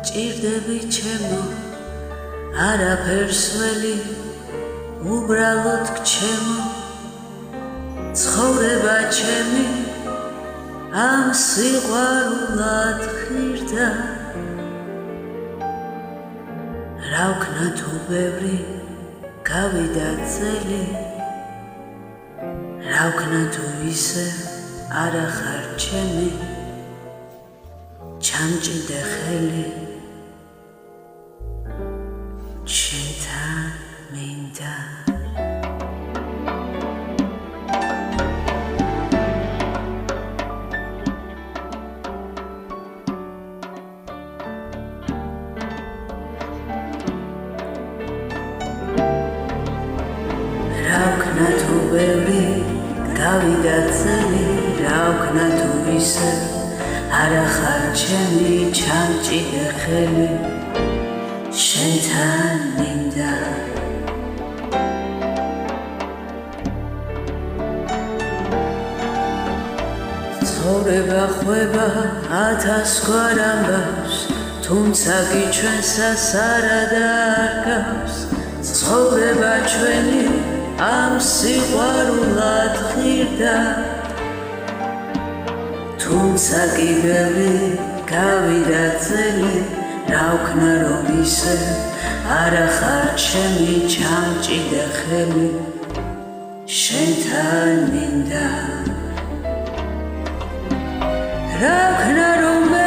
ჭირდები ჩემო არაფერს ველი უბრალოდ გჩემო ცხოვრება ჩემი ამ სიყვარულად ხირდა რა ვქნა თუ ბევრი გავიდა წელი რა ვქნა თუ ისე არა ხარ ჩემი ჩამჭიდე ხელი შენთან მინდა რა ვქნა თუ ბევრი გავიდა წელი რა ვქნა თუ ისე არა ხარ ჩემი ჩამჭიდე ხელი შენთან მინდა ცხოვრება ხვება ათასგვარ ამბავს თუმცა კი ჩვენსას არა დარგავს ცხოვრება ჩვენი ამ სიყვარულად ხირდა თუმცა კი ბევრი გავიდა წელი რა ვქნა რომ ისე არა ხარ ჩემი ჩამჭიდე ხელი შენთან მინდა რა ვქნა რომ